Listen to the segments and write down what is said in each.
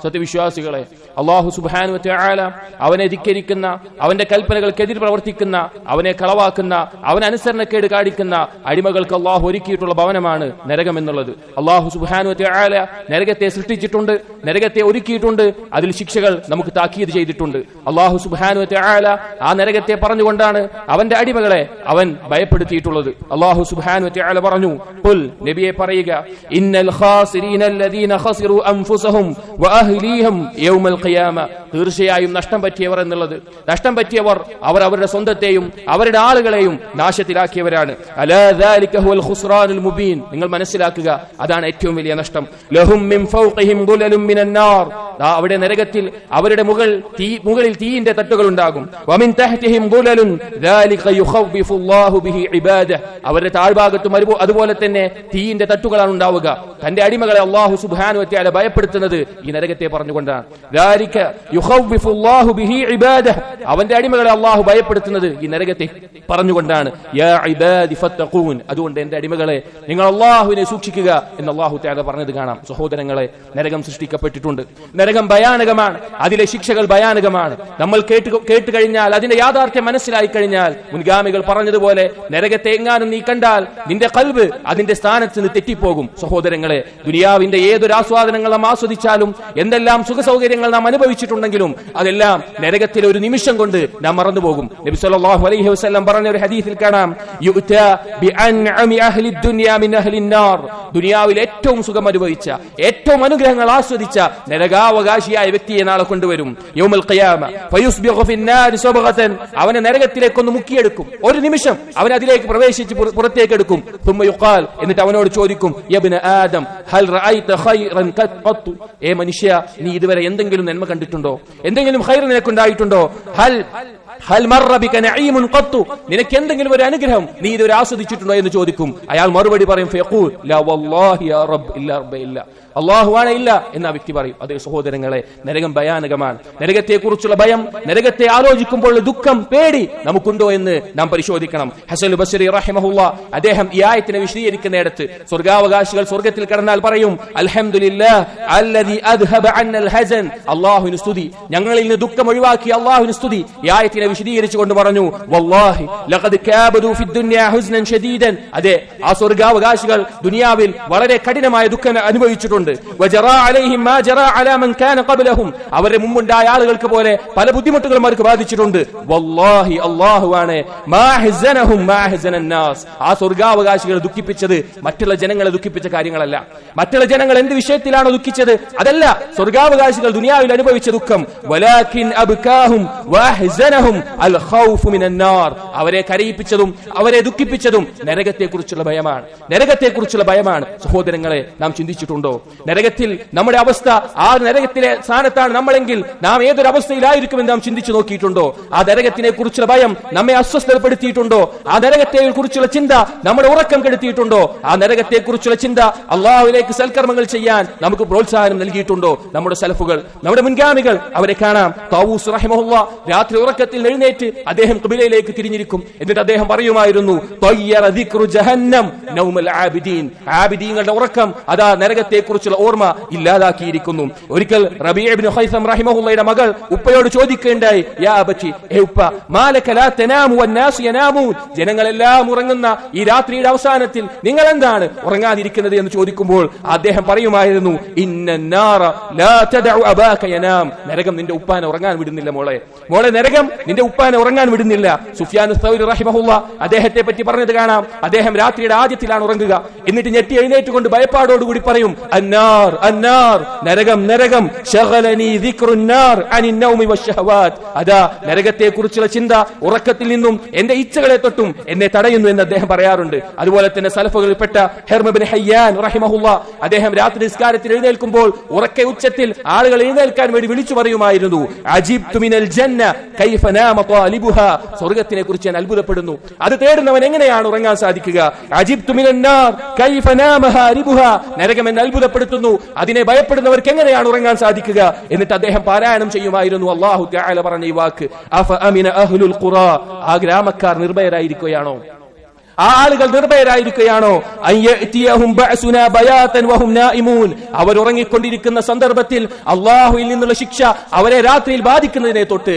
സത്യവിശ്വാസികളെ, അല്ലാഹു സുബ്ഹാനഹു വ തആല അവനെ ധിക്കരിക്കുന്ന, അവന്റെ കൽപ്പനകൾക്കെതിരെ പ്രവർത്തിക്കുന്ന, അവനെ കളവാക്കുന്ന, അവൻ അനുസരണക്കേട് കാണിക്കുന്ന അടിമകൾക്ക് അല്ലാഹു ഒരുക്കിയിട്ടുള്ള ഭവനമാണ് നരകം എന്നുള്ളത്. അല്ലാഹു സുബ്ഹാനഹു വ തആല നരകത്തെ സൃഷ്ടിച്ചിട്ടുണ്ട്, നരകത്തെ ഒരുക്കിയിട്ടുണ്ട്, അതിൽ ശിക്ഷകൾ നമുക്ക് താക്കീത് ചെയ്തിട്ടുണ്ട്. അല്ലാഹു സുബ്ഹാനഹു വ തആല ആ നരകത്തെ പറഞ്ഞുകൊണ്ടാണ് അവന്റെ അടിമകളെ അവൻ ഭയപ്പെടുത്തിയിട്ടുള്ളത്. അല്ലാഹു സുബ്ഹാനഹു വ തആല പറഞ്ഞു, ഖുൽ, നബിയെ പറയുക, ഇന്നൽ ഖാസിരീന അല്ലദീന ഖസിറു അൻഫുസഹും വഅഹ്ലീഹിം യൗമൽ ഖിയാമ, തീർച്ചയായും നഷ്ടം പറ്റിയവർ എന്നുള്ളത്, നഷ്ടം പറ്റിയവർ അവർ അവരുടെ സ്വന്തത്തെയും അവരുടെ ആളുകളെയും നാശത്തിലാക്കിയവരാണ്. അലാ ദാലിക ഹുവൽ ഖുസ്റാനുൽ മുബീൻ, നിങ്ങൾ മനസ്സിലാക്കുക, അതാണ് ഏറ്റവും വലിയ നഷ്ടം. ലഹും മിൻ ഫൗഖിഹിം ദുലലും മിനൻ നാർ, അവിടെ നരകത്തിൽ അവരുടെ മുകളിൽ തീയിന്റെ തട്ടുകൾ ഉണ്ടാകും. വമിൻ തഹ്തിഹിം ദുലലുൻ ദാലിക യുഖവ്വിഫുല്ലാഹു ബിഹി ഇബാദഹ്, അവരുടെ താഴ്ഭാഗത്തും അതുപോലെ തന്നെ തീയിന്റെ തട്ടുകളാണ് ഉണ്ടാവുക. തന്റെ അടിമകളെ അല്ലാഹു സുബ്ഹാനഹു വ തആല ഭയപ്പെടുത്തുന്നത് ഈ നരകത്തെ പറഞ്ഞുകൊണ്ടാണ്. ദാലിക യുഖവ്വിഫുല്ലാഹു ബിഹി ഇബാദഹ്, അവന്റെ അടിമകളെ അല്ലാഹു ഭയപ്പെടുത്തുന്നത് ഈ നരകത്തെ പറഞ്ഞുകൊണ്ടാണ്. യാ ഇബാദി ഫത്തഖൂൻ, അതുകൊണ്ട് എന്റെ അടിമകളെ നിങ്ങൾ അല്ലാഹുവിനെ സൂക്ഷിക്കുക എന്ന് അല്ലാഹു തആല പറഞ്ഞത് കാണാം. സഹോദരങ്ങളെ, നരകം സൃഷ്ടിക്കപ്പെട്ടിട്ടുണ്ട്. നരകം ഭയാനകമാണ്, അതിലെ ശിക്ഷകൾ ഭയാനകമാണ്. നമ്മൾ കേട്ട് കഴിഞ്ഞാൽ, അതിന്റെ യാഥാർത്ഥ്യം മനസ്സിലായി കഴിഞ്ഞാൽ, മുൻഗാമികൾ പറഞ്ഞതുപോലെ നരകത്തെ എങ്ങാനും നീ കണ്ടാൽ നിന്റെ ഖൽബ് അതിന്റെ സ്ഥാനത്ത് നിന്ന് തെറ്റിപ്പോകും. സഹോദരങ്ങളെ, ദുനിയാവിന്റെ ഏതൊരു ആസ്വാദനങ്ങൾ നാം ആസ്വദിച്ചാലും, എന്തെല്ലാം സുഖസൗകര്യങ്ങൾ നാം അനുഭവിച്ചിട്ടുണ്ടെങ്കിലും അതെല്ലാം നരകത്തിലെ ഒരു നിമിഷം കൊണ്ട് നാം മറന്നുപോകും. നബി സല്ലല്ലാഹു അലൈഹി വസല്ലം പറഞ്ഞ ഒരു ഹദീസിൽ കാണാം, യുഅ്താ ബിഅൻഅമി അഹ്ലി ദുനിയ മിൻ അഹ്ലി നാർ, ദുനിയാവിൽ ഏറ്റവും സുഖം അനുഭവിച്ച, ഏറ്റവും അനുഗ്രഹങ്ങൾ ആസ്വദിച്ച നരകാവകാശിയായ വ്യക്തിയെ നാളെ കൊണ്ടുവരും. യൗമൽ ഖിയാമ ഫയുസ്ബിഖു ഫിന്നാരി സബഗതൻ, അവനെ നരകത്തിലേക്ക് ഒന്ന് മുക്കിയെടുക്കും. ഒരു നിമിഷം അവൻ അതിലേക്ക് പ്രവേശിച്ച് പുറത്തേക്ക് എടുക്കും. തുമ്മ യുഖാൽ, എന്നിട്ട് അവനോട് ചോദിക്കും, യബ്ന ആദം ഹൽ റഅയ്ത ഖൈറൻ ഖത്ത്, ഏ മനുഷ്യ, നീ ഇതുവരെ എന്തെങ്കിലും നന്മ കണ്ടിട്ടുണ്ടോ? എന്തെങ്കിലും ഖൈർ നിനക്കുണ്ടായിട്ടുണ്ടോ? ഹൽ മർറ ബിക നഈമുൻ ഖത്ത്, നിനക്ക് എന്തെങ്കിലും ഒരു അനുഗ്രഹം നീ ഇതുവരെ ആസ്വദിച്ചിട്ടുണ്ടോ എന്ന് ചോദിക്കും. അയാൾ മറുപടി പറയും, ഫയഖൂൽ ലാ വല്ലാഹി യാ റബ്ബ് ഇല്ലാ റബ്ബ ഇല്ല, അല്ലാഹുവാണ് ഇല്ല എന്ന വ്യക്തി പറയും. അതേ സഹോദരങ്ങളെ, നരകം ഭയാനകമാണ്. നരകത്തെക്കുറിച്ചുള്ള ഭയം, നരകത്തെ ആലോചിക്കുമ്പോൾ ദുഃഖം, പേടി നമുക്കുണ്ടോ എന്ന് നാം പരിശോധിക്കണം. ഹസൻ ബസ്രി റഹിമഹുല്ലാ അദ്ദേഹം ഈ ആയത്തിനെ വിശദീകരിക്കുന്നിടത്ത്, സ്വർഗാവകാശികൾ സ്വർഗത്തിൽ കടന്നാൽ പറയും, അൽഹംദുലില്ലാഹ് അല്ലദീ അദ്ഹബ അന്നൽ ഹസൻ, അല്ലാഹുവിന് സ്തുതി, ഞങ്ങളിൽ നിന്ന് ദുഃഖം ഒഴിവാക്കി അല്ലാഹുവിന് സ്തുതി. ഈ ആയത്തിനെ വിശദീകരിച്ചുകൊണ്ട് പറഞ്ഞു, വല്ലാഹി ലഖദ് കാബദു ഫി ദുനിയ ഹുസ്നൻ ശദീദൻ, അതെ, ആ സ്വർഗാവകാശികൾ ദുനിയാവിൽ വളരെ കഠിനമായ ദുഃഖം അനുഭവിച്ചിട്ടുണ്ട്. വജറാ അലൈഹിം മാ ജറാ അലാ മൻ കാന ഖബ്ലഹും, അവരുടെ മുമ്പുണ്ടായ ആളുകൾക്ക് പോലെ പല ബുദ്ധിമുട്ടുകളും അവർക്ക് ബാധിച്ചിട്ടുണ്ട്. വല്ലാഹി, അല്ലാഹുവാണ്, മാ ഹസനഹും മാ ഹസനൻ നാസ്, ആ സ്വർഗാവകാശികളെ ദുഃഖിപ്പിച്ചത് മറ്റുള്ള ജനങ്ങളെ ദുഃഖിപ്പിച്ച കാര്യങ്ങളല്ല. മറ്റുള്ള ജനങ്ങൾ എന്ത് വിഷയത്തിലാണോ ദുഃഖിച്ചത് അതല്ല സ്വർഗാവകാശികൾ ദുനിയാവിൽ അനുഭവിച്ച ദുഃഖം. വലാകിൻ അബ്കാഹും വഹസനഹും അൽ ഖൗഫ് മിനൻ നാർ, അവരെ കരയിപ്പിച്ചതും അവരെ ദുഃഖിപ്പിച്ചതും നരകത്തെക്കുറിച്ചുള്ള ഭയമാണ്. നരകത്തെക്കുറിച്ചുള്ള ഭയമാണ്. സഹോദരങ്ങളെ, നാം ചിന്തിച്ചിട്ടുണ്ടോ നരകത്തിൽ നമ്മുടെ അവസ്ഥ? ആ നരകത്തിലെ സ്ഥാനത്താണ് നമ്മളെങ്കിൽ നാം ഏതൊരു അവസ്ഥയിലായിരിക്കുമെന്ന് നാം ചിന്തിച്ചു നോക്കിയിട്ടുണ്ടോ? ആ നരകത്തിനെ കുറിച്ചുള്ള ഭയം നമ്മെ അസ്വസ്ഥപ്പെടുത്തിയിട്ടുണ്ടോ? ആ നരകത്തെ കുറിച്ചുള്ള ചിന്ത നമ്മുടെ ഉറക്കം കെടുത്തിയിട്ടുണ്ടോ? ആ നരകത്തെ കുറിച്ചുള്ള ചിന്ത അള്ളാഹുവിലേക്ക് സൽക്കർമ്മങ്ങൾ ചെയ്യാൻ നമുക്ക് പ്രോത്സാഹനം നൽകിയിട്ടുണ്ടോ? നമ്മുടെ സലഫുകൾ, നമ്മുടെ മുൻഗാമികൾ, അവരെ കാണാം. തൗസ് റഹിമഹുല്ലാ രാത്രി ഉറക്കത്തിൽ എഴുന്നേറ്റ് അദ്ദേഹം ഖിബലയിലേക്ക് തിരിഞ്ഞിരിക്കും. എന്നിട്ട് അദ്ദേഹം പറയുമായിരുന്നു, തയ്യറ ദിക്റു ജഹന്നം നൗമൽ ആബിദീൻ, ആബിദീങ്ങളുടെ ഉറക്കം അതാ നരകത്തെ കുറിച്ചുള്ള ഓർമ്മ ഇല്ലാതാക്കിയിരിക്കുന്നു. ഒരിക്കൽ റബീഅ ഇബ്നു ഖൈസം റഹിമഹുള്ളയുടെ മകൾ ഉപ്പയോട് ചോദിക്കുകയുണ്ടായി, യാ അബച്ചി, ഹേ ഉപ്പ, മാലക ലാ തനാമു വന്നാസു യനാമൂൻ, ജനങ്ങളെല്ലാം ഉറങ്ങുന്ന ഈ രാത്രിയുടെ അവസാനത്തിൽ നിങ്ങൾ എന്താണ് ഉറങ്ങാതിരിക്കുന്നത് എന്ന് ചോദിക്കുമ്പോൾ അദ്ദേഹം പറയുമായിരുന്നു, ഇന്നന്നാറ ലാ തദഉ അബാക യനാം, നരകം നിന്റെ ഉപ്പാനെ ഉറങ്ങാൻ വിടുന്നില്ല മോളെ, നരകം നിന്റെ ഉപ്പാനെ ഉറങ്ങാൻ വിടുന്നില്ല. സുഫ്യാൻ സൗരി റഹിമഹുള്ള അദ്ദേഹത്തെ പറ്റി പറഞ്ഞത് കാണാം, അദ്ദേഹം രാത്രിയുടെ ആദ്യത്തിലാണ് ഉറങ്ങുക. എന്നിട്ട് ഞെട്ടി എഴുന്നേറ്റുകൊണ്ട് ഭയപ്പാടോടുകൂടി പറയും, അന്നാർ അന്നാർ, നരകം നരകം, ശഗലനി ദിക്റുന്നാർ അനിൻ നൗമി വശഹവാത്, അതാ നരകത്തെ കുറിച്ചുള്ള ചിന്ത ഉറക്കത്തിൽ നിന്നും എന്റെ ഇച്ഛകളെ തൊട്ടും എന്നെ തടയുന്നു എന്ന് അദ്ദേഹം പറയാറുണ്ട്. അതുപോലെ തന്നെ സലഫുകളിൽപ്പെട്ട ഹിർമ ഇബ്നു ഹയ്യാൻ റഹിമഹുള്ള അദ്ദേഹം രാത്രി നിസ്കാരത്തിൽ എഴുന്നേൽക്കുമ്പോൾ ഉറക്കെ ഉച്ചത്തിൽ ആളുകൾ എഴുന്നേൽക്കാൻ വേണ്ടി വിളിച്ചു പറയുമായിരുന്നു, അജിബ്തു മിനൽ ജന്ന കൈഫ നാമ ത്വാലിബുഹാ, സ്വർഗ്ഗത്തിനെ കുറിച്ച് ഞാൻ അത്ഭുതപ്പെടുന്നു, അത് തേടുന്നവൻ എങ്ങനെയാണ് ഉറങ്ങാൻ സാധിക്കുക? അജിബ്തു മിനൻ നാർ കൈഫ നാമ ഹാരിബുഹാ, നരകം എന്നെ അത്ഭുതപ്പെടുത്തുന്നു, അതിനെ ഭയപ്പെടുന്നവർക്ക് എങ്ങനെയാണ് ഉറങ്ങാൻ സാധിക്കുക? എന്നിട്ട് അദ്ദേഹം പാരായണം ചെയ്യുമായിരുന്നു അല്ലാഹു തആല പറഞ്ഞ ഈ വാക്ക്, അഫ അമിന അഹ്ലുൽ ഖുറാ, ആ ഗ്രാമക്കാർ നിർഭയരായിരിക്കുകയാണോ? ആ ആളുകൾ നിർഭയരായിരിക്കുകയാണോ? അവർ ഉറങ്ങിക്കൊണ്ടിരിക്കുന്ന സന്ദർഭത്തിൽ അള്ളാഹുവിൽ നിന്നുള്ള ശിക്ഷ അവരെ രാത്രിയിൽ ബാധിക്കുന്നതിനെ തൊട്ട്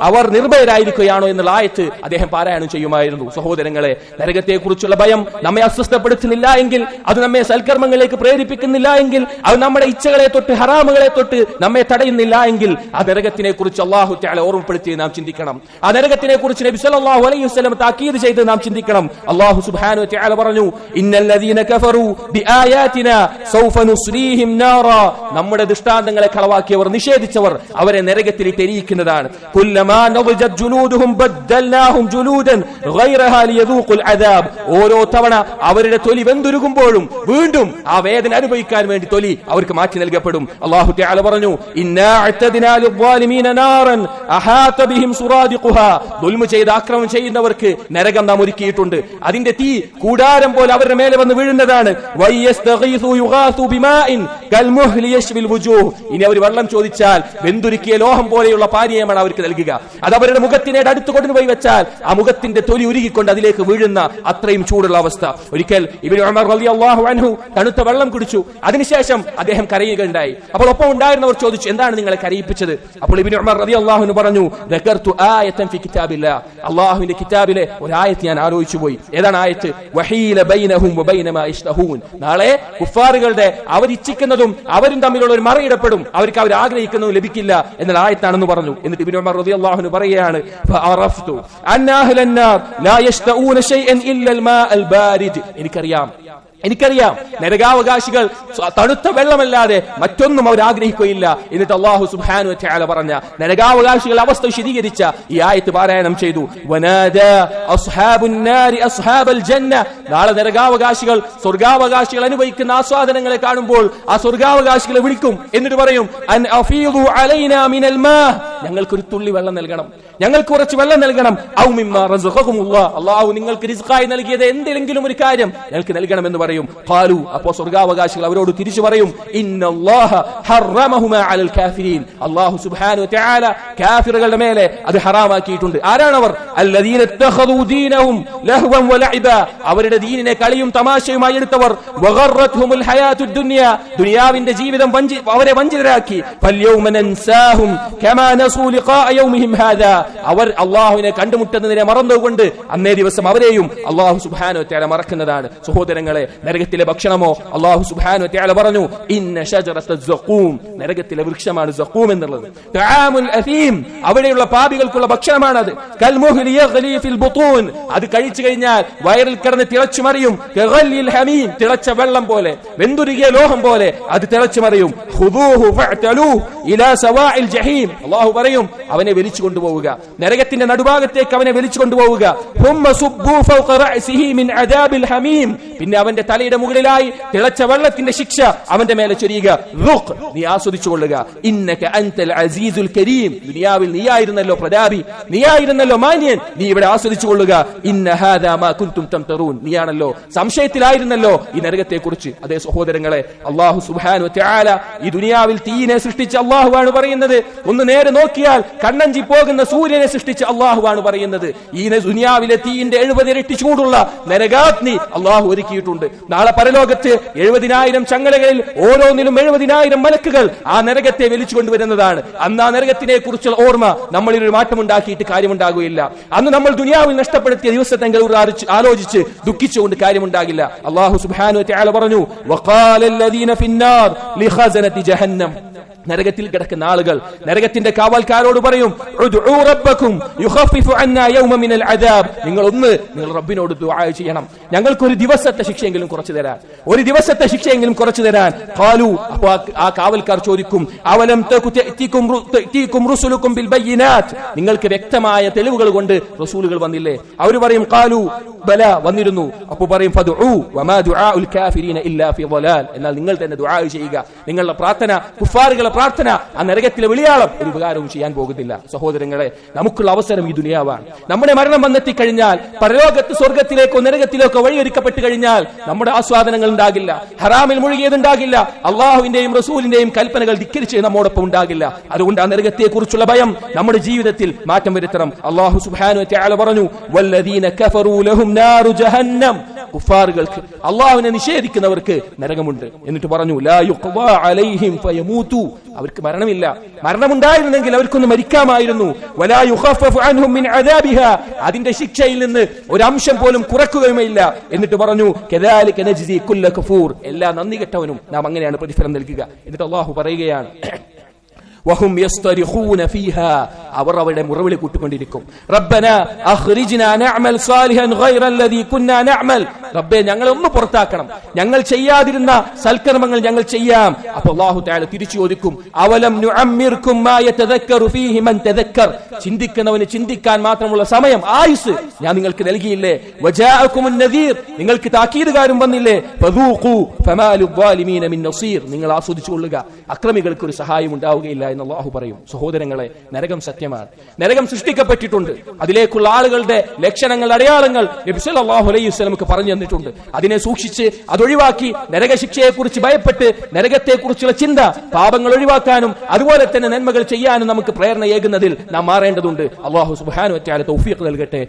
അവർ നിർഭയരായിരിക്കുകയാണോ എന്നുള്ള ആയത്ത് അദ്ദേഹം പാരായണം ചെയ്യുമായിരുന്നു. സഹോദരങ്ങളെ, നരകത്തെ കുറിച്ചുള്ള ഭയം നമ്മെ അസ്വസ്ഥപ്പെടുത്തുന്നില്ല എങ്കിൽ, അത് നമ്മെ സൽക്കർമ്മങ്ങളിലേക്ക് പ്രേരിപ്പിക്കുന്നില്ല എങ്കിൽ, അത് നമ്മുടെ ഇച്ഛകളെ തൊട്ട് ഹറാമുകളെ തൊട്ട് നമ്മെ തടയുന്നില്ല എങ്കിൽ, ആ നരകത്തിനെ കുറിച്ച് അല്ലാഹു തആല ഓർമ്മപ്പെടുത്തി നാം ചിന്തിക്കണം. ആ നരകത്തിനെ കുറിച്ച് നബി സല്ലല്ലാഹു അലൈഹി വസല്ലം താക്കീത് ചെയ്ത് നാം ചിന്തിക്കണം. അല്ലാഹു സുബ്ഹാനഹു വ തആല പറഞ്ഞു, ഇന്നല്ലദീന കഫറു ബിആയാതിനാ സൗഫ നുസ്രീഹിം നാറാ. നമ്മുടെ ദൃഷ്ടാന്തങ്ങളെ കളവാക്കിയവർ, നിഷേധിച്ചവർ, അവരെ നരകത്തിൽ ഇട്ടിരിക്കുന്നതാണ്. കുല്ലമാ നദജത് ജുലൂദുഹും ബദ്ദൽനാഹും ജുലൂദൻ ഗൈറഹാ ലിയദൂഖുൽ അദാബ്. ഓരോ തവണ അവരുടെ തൊലി വെന്തുരുകുമ്പോഴും വീണ്ടും ആ വേദന അനുഭവിക്കാൻ വേണ്ടി തൊലി അവർക്ക് മാറ്റി നൽകപ്പെടും. അല്ലാഹു തആല പറഞ്ഞു, ഇന്നാ അഅ്തദ്നാ ലിദ്ദാലിമീന നാറൻ അഹാത ബിഹിം സുറാദിഖുഹാ. ദുൽമ ചെയ്ത് ആക്രമണം ചെയ്യുന്നവർക്ക് നരകം നാം ഒരുക്കിയിട്ടുണ്ട്. അതിന്റെ തീ കൂടാരം പോലെ അവരുടെ മേലെ വന്ന് വീഴുന്നതാണ്. വയസ്തഗീസു യുഗാസു ബിമാഇൻ കൽമുഹ്ലി യശ്വിൽ വുജൂഹ്. ഇനി അവർ വെള്ളം ചോദിച്ചാൽ വെന്തുരുക്കിയ ലോഹം പോലെയുള്ള പാനീയമാണ് അവർക്ക് നൽകുക. അത് അവരുടെ മുഖത്തിനെ അടുത്ത് കൊണ്ടുപോയി വെച്ചാൽ ആ മുഖത്തിന്റെ തൊലി ഉരുകിക്കൊണ്ട് അതിലേക്ക് വീഴുന്ന അത്രയും ചൂടുള്ള അവസ്ഥ. ഒരിക്കൽ ഇബ്നു ഉമർ റളിയല്ലാഹു അൻഹു തണുത്ത വെള്ളം കുടിച്ചു. അതിനുശേഷം അദ്ദേഹം കരയുകയുണ്ടായി. അപ്പോൾ ഒപ്പം ഉണ്ടായിരുന്നവർ ചോദിച്ചു, എന്താണ് നിങ്ങളെ കരയിപ്പിച്ചത്? അപ്പോൾ ഇബ്നു ഉമർ റളിയല്ലാഹു അൻഹു പറഞ്ഞു, ദക്കർതു ആയതൻ ഫി കിതാബില്ലാഹ്. അല്ലാഹുവിന്റെ കിതാബിലെ ഒരു ആയത്ത് ഞാൻ ആലോചിച്ചു പോയി. ഏതാണ് ആയത്ത്? വഹീല ബൈനഹും വബൈന മാ യശ്തഹൂൻ. നാളെ കുഫാറുകളുടെ അവർ ഇച്ഛിക്കുന്നതും അവരും തമ്മിലുള്ള ഒരു മറയിടപ്പെടും, അവർക്ക് അവർ ആഗ്രഹിക്കുന്നതും ലഭിക്കില്ല എന്നുള്ള ആയത്താണെന്ന് പറഞ്ഞു. എന്നിട്ട് ഇബ്നു ഉമർ റളിയല്ലാഹു അൻഹു പറയുകയാണ്, ഫഅറഫ്തു അന്ന അഹ്ലൻ നാർ ലാ യശ്തഊന ശൈഅൻ ഇല്ലൽ മാഅൽ ബാരിദ്. എനിക്കറിയാം നരകാവകാശികൾ തണുത്ത വെള്ളമല്ലാതെ മറ്റൊന്നും അവർ ആഗ്രഹിക്കുകയില്ല. എന്നിട്ട് അല്ലാഹു സുബ്ഹാനഹു വ തആല പറഞ്ഞ നരകാവകാശികളുടെ അവസ്ഥ വിശദീകരിച്ച ഈ ആയത്ത് പാരായണം ചെയ്തു. വനാദാ അസ്ഹാബുൻ നാരി അസ്ഹാബൽ ജന്ന. നാളെ നരകാവകാശികൾ സ്വർഗാവകാശികൾ അനുഭവിക്കുന്ന ആസ്വാദനങ്ങളെ കാണുമ്പോൾ ആ സ്വർഗാവകാശികളെ വിളിക്കും. എന്നിട്ട് പറയും, അൻ അഫീദു അലൈനാ മിനൽ മാ. ഞങ്ങൾക്കൊരു തുള്ളി വെള്ളം നൽകണം, ഞങ്ങൾക്ക് കുറച്ച് വെള്ളം നൽകണം. ഔ മിമ്മാ റസഖകുമുല്ലാഹ്. അല്ലാഹു നിങ്ങൾക്ക് റിസ്ഖായി നൽകിയത് എന്തെങ്കിലും ഒരു കാര്യം ഞങ്ങൾക്ക് നൽകണമെന്ന് പറയും. ഖാലു. അപ്പോൾ സ്വർഗാവകാശികൾ അവരോട് തിരിച്ചു പറയും, ഇന്നല്ലാഹ ഹറമഹുമാ അലൽ കാഫിരീൻ. അല്ലാഹു സുബ്ഹാനഹു വ തആല കാഫിറുകളുടെ മേലെ അത് ഹറാമാക്കിയിട്ടുണ്ട്. ആരാണവർ? അല്ലദീന ഇത്തഖദൂ ദീനഹും ലഹ്വൻ വലഇബ. അവരുടെ ദീനിനെ കളിയും തമാശയുമായി എടുത്തവർ. വഗറത്ഹുമുൽ ഹയാത്തുദ് ദുനിയ. ദുനിയാവിന്റെ ജീവിതം അവരെ വഞ്ചിതരാക്കി. ഫൽയൗമ നൻസാഹും കമാ നസൂ ലിഖാഅ യൗമിഹിം ഹാദാ. അവർ അല്ലാഹുവിനെ കണ്ടുമുട്ടുന്നതിനെ മറന്നുകൊണ്ട് അന്നേ ദിവസം അവരെയും അല്ലാഹു സുബ്ഹാനഹു വ തആല മറക്കുന്നതാണ്. സഹോദരങ്ങളെ, നരകത്തിലെ ഭക്ഷണമോ അല്ലാഹു സുബ്ഹാനഹു വ തആല പറഞ്ഞു, ഇന്ന ശജറത്തസ് സഖൂം. നരകത്തിലെ വൃക്ഷമാണ് സഖൂം എന്നുള്ളത്. തആമുൽ അസീം. അവിടെയുള്ള പാപികൾക്കുള്ള ഭക്ഷണമാണത്. കൽമുഹ്ലി യഗ്ലി ഫിൽ ബുതൂൻ. അത് കഴിച്ചു കഴിഞ്ഞാൽ വയറിൽ കിടന്ന് തിളച്ചു മറിയും. കഗല്ലിൽ ഹമീം. തിളച്ച വെള്ളം പോലെ, വെന്തുരുകിയ ലോഹം പോലെ അത് തിളച്ചു മറിയും. ഖുദൂഹു ഫഅ്തലൂഹു ഇലാ സവാഇൽ ജഹീം. അല്ലാഹു പറയും, അവനെ വലിച്ചു കൊണ്ടുപോവുക, നരകത്തിന്റെ നടുഭാഗത്തേക്ക് അവനെ വലിച്ചു കൊണ്ടുപോവുക. ഹുമ്മ സുബ്ബു ഫൗഖ റഅസിഹി മിൻ അദാബിൽ ഹമീം. പിന്നെ അവന്റെ തലയുടെ മുകളിലായി തിളച്ച വെള്ളത്തിന്റെ ശിക്ഷ അവന്റെ മേലെ ചൊരിയുക. റുഖ്. നീ ആസ്വദിച്ചു കൊള്ളുക. ഇന്നക അൻതൽ അസീസുൽ കരീം. ദുനിയാവിൽ നീയായിരുന്നല്ലോ പ്രതാപി, നീയായിരുന്നല്ലോ മാന്യൻ, നീ ഇവിടെ ആസ്വദിച്ചു കൊള്ളുക. ഇന്ന ഹാദാ മാ കുൻതും തംതറൂൻ. നീയാണല്ലോ സംശയത്തിലായിരുന്നല്ലോ ഈ നരകത്തെ കുറിച്ച്. അതേ സഹോദരങ്ങളെ, അല്ലാഹു സുബ്ഹാനഹു വ തആല ഈ ദുനിയാവിൽ തീയിനെ സൃഷ്ടിച്ച അല്ലാഹുവാണ് പറയുന്നത്. ഒന്ന് നേരെ നോക്കിയാൽ കണ്ണഞ്ചി പോകുന്ന സൂര്യനെ സൃഷ്ടിച്ച അല്ലാഹുവാണ് പറയുന്നത്. ഈ ദുനിയാവിലെ തീയിന്റെ 70 ഇരട്ടി ചൂടുള്ള നരകാഗ്നി അല്ലാഹു ഒരുക്കിയിട്ടുണ്ട്. നാളെ പരലോകത്ത് 70,000 ചങ്ങലകളിൽ ഓരോന്നിലും 70,000 മലക്കുകൾ ആ നരകത്തെ വലിച്ചു കൊണ്ടുവരുന്നതാണ്. അന്ന് ആ നരകത്തിനെ കുറിച്ചുള്ള ഓർമ്മ നമ്മളിൽ ഒരു മാറ്റമുണ്ടാക്കിയിട്ട് കാര്യമുണ്ടാകുകയില്ല. അന്ന് നമ്മൾ ദുനിയാവിൽ നഷ്ടപ്പെടുത്തിയ ദിവസത്തെങ്കിൽ ആലോചിച്ച് ദുഃഖിച്ചുകൊണ്ട് കാര്യമുണ്ടാകില്ല. അല്ലാഹു സുബ്ഹാനഹു വ തആല പറഞ്ഞു, വഖാലല്ലദീന ഫിന്നാർ ലിഖസനതി ജഹന്നം. നരകത്തിൽ കിടക്കുന്ന ആളുകൾ നരകത്തിന്റെ കാവൽക്കാരോട് പറയും, ഉദ്ഉ റബ്ബക്കും യുഖഫിഫു അന്നാ യൗമ മിനൽ അദാബ്. നിങ്ങൾ റബ്ബിനോട് ദുആ ചെയ്യണം, ഞങ്ങൾക്ക് ഒരു ദിവസത്തെ ശിക്ഷയെങ്കിലും കുറച്ചു തരാൻ, ഒരു ദിവസത്തെ ശിക്ഷയെങ്കിലും കുറച്ചു തരാൻ. ഖാലു. അപ്പോൾ ആ കാവൽക്കാർ ചോദിക്കും, അവലം തഅതികും റുസുലുകും ബിൽ ബയ്യിനാത്ത്. നിങ്ങൾക്ക് വ്യക്തമായ തെളിവുകൾ കൊണ്ട് റസൂലുകൾ വന്നില്ലേ? അവർ പറയും, ഖാലു ബല, വന്നിരുന്നു. അപ്പോൾ പറയും, ഫദ്ഉ വമാ ദുആഉൽ കാഫിരീന ഇല്ലാ ഫി ളലാൽ. എന്നാൽ നിങ്ങൾ തന്നെ ദുആ ചെയ്യുക, നിങ്ങളുടെ പ്രാർത്ഥന കുഫാറുകളെ പ്രാർത്ഥന, ആ നരകത്തിലെ വിളിയാളം ഒരു ഉപകാരവും ചെയ്യാൻ പോകുന്നില്ല. സഹോദരങ്ങളെ, നമുക്കുള്ള അവസരം ഈ ദുനിയാവാണ്. നമ്മുടെ മരണം വന്നെത്തിക്കഴിഞ്ഞാൽ പരലോകത്ത് സ്വർഗത്തിലേക്കോ നരകത്തിലേക്കോ വഴിയൊരുക്കപ്പെട്ട് കഴിഞ്ഞാൽ നമ്മുടെ ആസ്വാദനങ്ങൾ ഉണ്ടാകില്ല, ഹറാമിൽ മുഴുകിയതുണ്ടാകില്ല, അള്ളാഹുവിന്റെയും റസൂലിന്റെയും കൽപ്പനകൾ ധിക്കരിച്ച് നമ്മോടൊപ്പം ഉണ്ടാകില്ല. അതുകൊണ്ട് ആ നരകത്തെ കുറിച്ചുള്ള ഭയം നമ്മുടെ ജീവിതത്തിൽ മാറ്റം വരുത്തണം. അള്ളാഹു സുബ്ഹാനഹു വ തആല പറഞ്ഞു, വല്ലദീന കഫറൂ ലഹും നാറു ജഹന്നം, കുഫാറുകൾക്ക്, അള്ളാഹുവിനെ നിഷേധിക്കുന്നവർക്ക് നരകമുണ്ട്. എന്നിട്ട് പറഞ്ഞു, ലാ യുഖ്ദാ അലൈഹിം ഫയമൂതു, അവർക്ക് മരണമില്ല, മരണമുണ്ടായിരുന്നെങ്കിൽ അവർക്കൊന്ന് മരിക്കാമായിരുന്നു. വലാ യുഖഫഫു അൻഹും മിൻ അദാബിഹാ, അതിന്റെ ശിക്ഷയിൽ നിന്ന് ഒരു അംശം പോലും കുറക്കുകയുമില്ല. എന്നിട്ട് പറഞ്ഞു, കദാലിക നജ്സി കുല്ല കഫൂർ, എല്ലാ നന്ദി കെട്ടവനും നാം അങ്ങനെയാണ് പ്രതിഫലം നൽകുക. എന്നിട്ട് അള്ളാഹു പറയുകയാണ്, വഹും യസ്തരിഖൂന ഫീഹാ, അവർ അവരുടെ മുറവിളി കൂട്ടിക്കൊണ്ടിരിക്കും, റബ്ബനാ അഖ്രിജ്നാ നഅമൽ സാലിഹൻ ഗൈറല്ലദീ കുന്നാ നഅമൽ, റബ്ബേ ഞങ്ങളെ ഒന്ന് പുറത്താക്കണം, ഞങ്ങൾ ചെയ്യാതിരുന്ന സൽക്കർമ്മങ്ങൾ ഞങ്ങൾ ചെയ്യാം. അപ്പോൾ അല്ലാഹു തആല തിരിച്ചു ചോദിക്കും, അവലം നുഅമ്മിർകും മാ യതദക്കറു ഫീഹി മൻ തദക്കർ, ചിന്തിക്കുന്നവന് ചിന്തിക്കാൻ മാത്രമുള്ള സമയം, ആയുസ് ഞാൻ നിങ്ങൾക്ക് നൽകിയില്ലേ? വജാഅകുമുൻ നദീർ, നിങ്ങൾക്ക് താക്കീതുകാരും വന്നില്ലേ? ഫദൂഖു ഫമാ ലിദ്ദാലിമീന മിൻ നസീർ, നിങ്ങൾ ആസ്വദിച്ചുകൊള്ളുക, അക്രമികൾക്ക് ഒരു സഹായം ഉണ്ടാവുകയില്ല എന്ന് അല്ലാഹു പറയും. സഹോദരങ്ങളെ, നരകം സത്യമാണ്, നരകം സൃഷ്ടിക്കപ്പെട്ടിട്ടുണ്ട്. അതിലേക്കുള്ള ആളുകളുടെ ലക്ഷണങ്ങൾ, അടയാളങ്ങൾ നബി സല്ലല്ലാഹു അലൈഹി വസല്ലമക്ക് പറഞ്ഞു തന്നിട്ടുണ്ട്. അതിനെ സൂക്ഷിച്ച് അതൊഴിവാക്കി നരകശിക്ഷയെക്കുറിച്ച് ഭയപ്പെട്ട് നരകത്തെക്കുറിച്ചുള്ള ചിന്ത, പാപങ്ങൾ ഒഴിവാക്കാനും അതുപോലെ തന്നെ നന്മകൾ ചെയ്യാനും നമുക്ക് പ്രേരണയേകുന്നതിൽ നാം മാറേണ്ടതുണ്ട്. അല്ലാഹു സുബ്ഹാനഹു വ തആല തൗഫീഖ് നൽകട്ടെ.